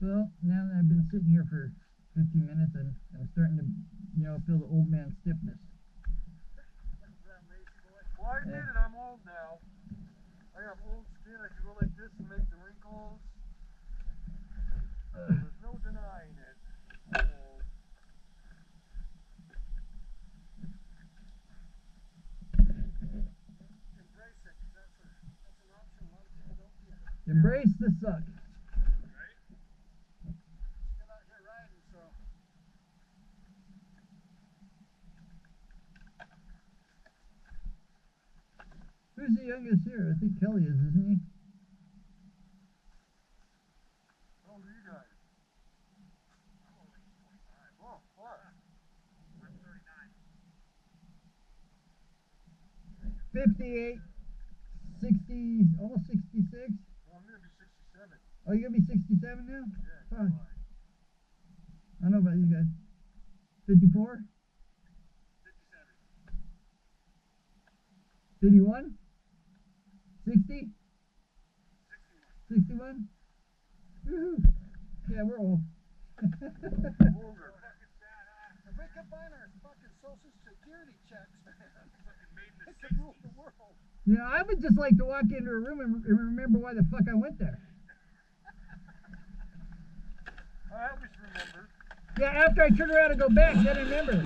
Well, now that I've been sitting here for 15 minutes and I'm starting to, you know, feel the old man stiffness. Well, I admit it, I'm old now. I have old skin, I can go like this and make the wrinkles. There's no denying it. I'm old. Embrace it, because that's an option a lot of people don't get. Embrace the suck. Right? Still out here riding, so. Who's the youngest here? I think Kelly is, isn't he? How old are you guys? I'm only 25. Oh, what? I'm 39. 58, 60, almost 66. Well, I'm going to be 67. Oh, you're going to be 67 now? Yeah, Fuck. July. I don't know about you guys. 54? 57. 51? 60? 61? Woohoo! Yeah, we're old. Older. If we could find our fucking social security checks, man. Fucking made in the 60s. Rule the world. You know, I would just like to walk into a room and remember why the fuck I went there. I always remember. Yeah, after I turn around and go back, then I remember.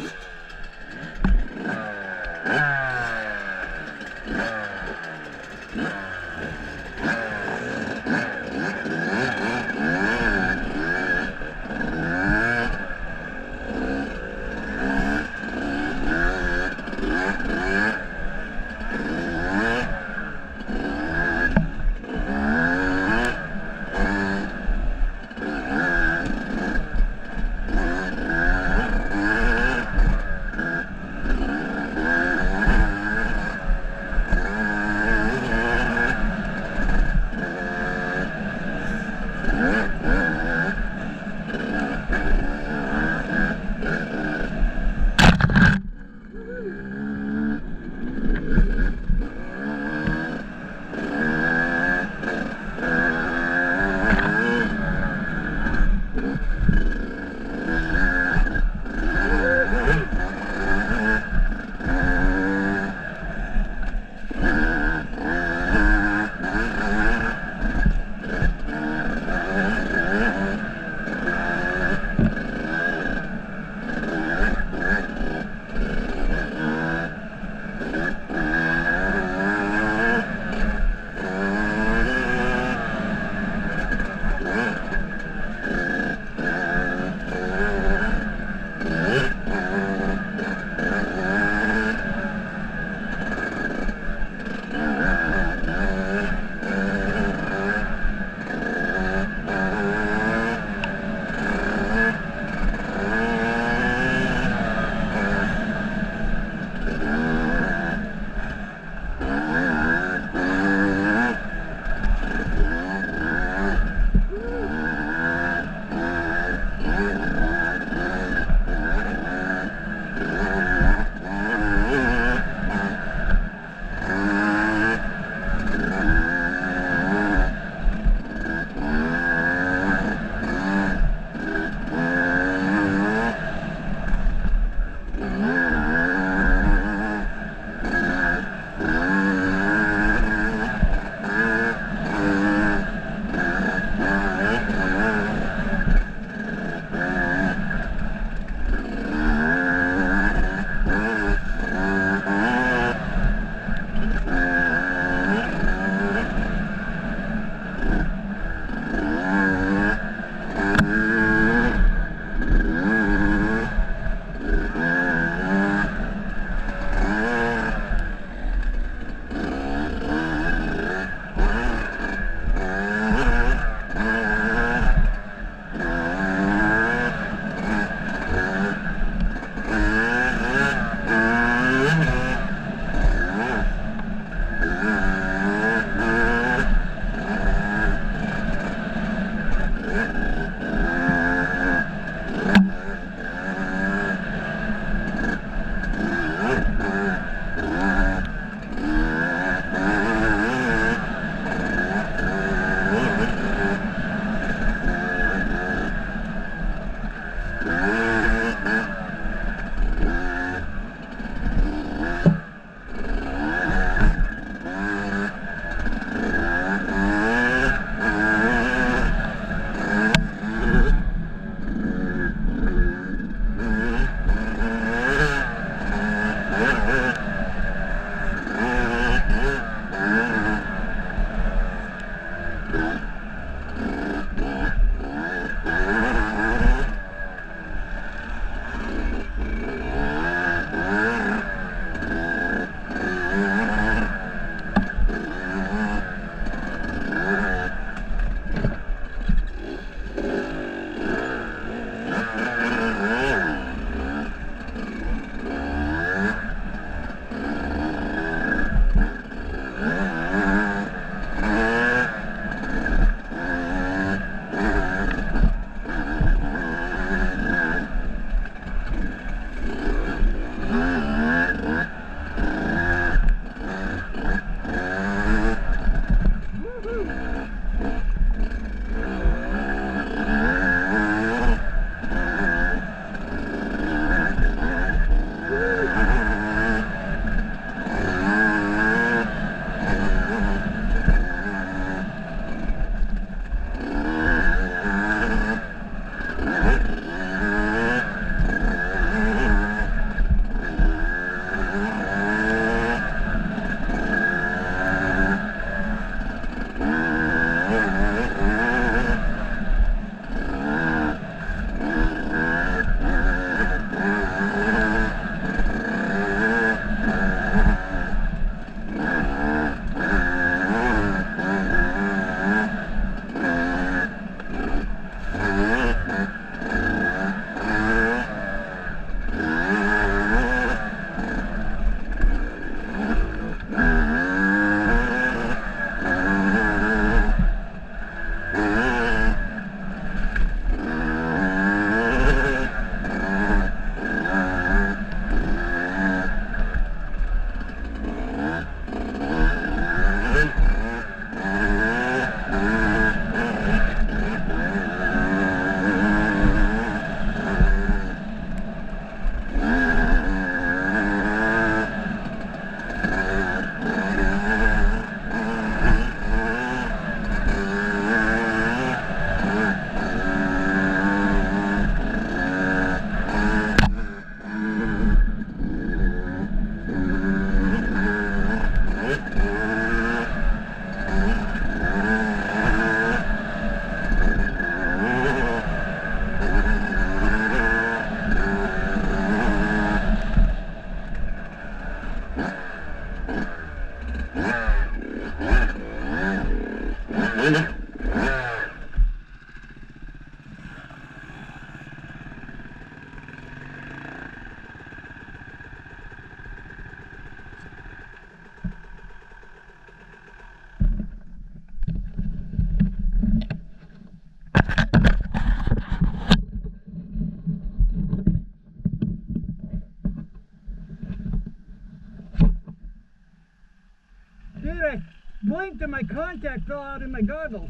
Dude, I blinked and my contact fell out in my goggles.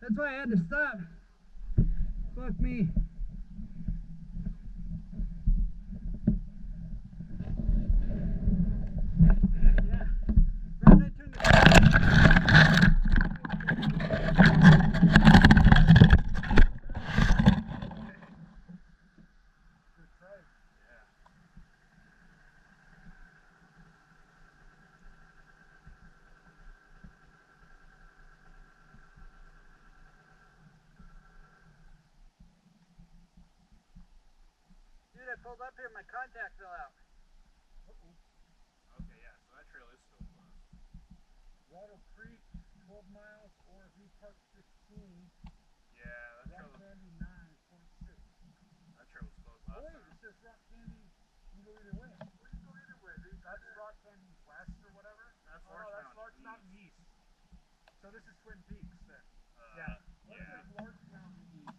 That's why I had to stop. Fuck me. Yeah. Right, I turned Dude, I pulled up here, my contact fell out. Okay, yeah, so that trail is still closed. Rattle Creek, 12 miles, or V Park 15. Yeah, that trail Rock was, Candy 9.6. that trail was closed last Oh, wait, time. it says Rock Candy. You can go either way. Well, you can go either way, dude. That's Rock Candy West or whatever. That's Oh, Larch that's Mountain Larch Mountain East. So this is Twin Peaks then. Yeah. What yeah. is Larch Mountain East?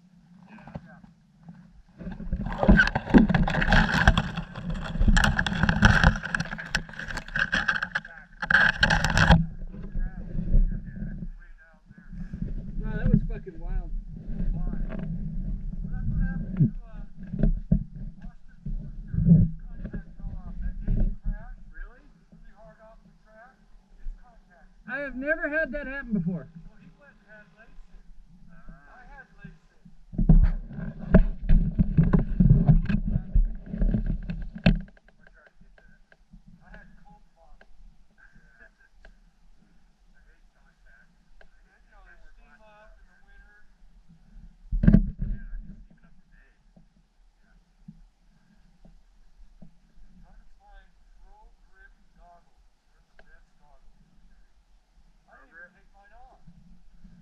Yeah. Yeah. Wow, that was fucking wild. I have never had that happen before.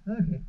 Okay.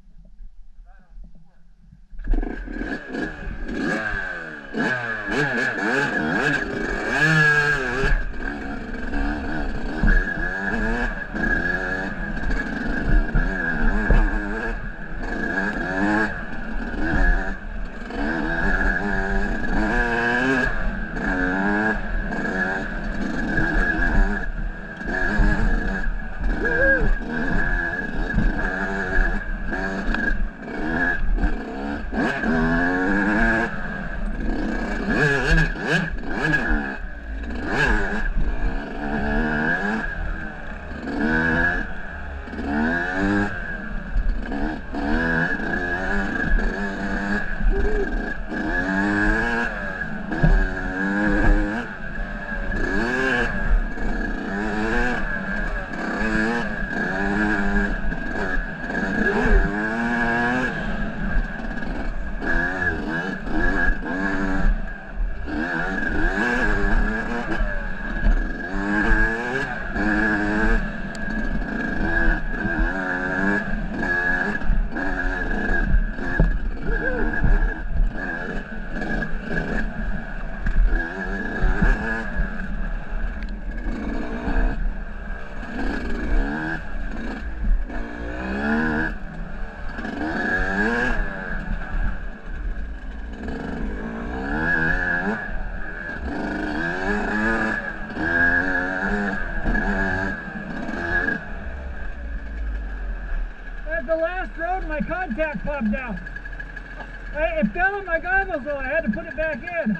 At the last road, my contact popped out. It fell in my goggles, though. I had to put it back in.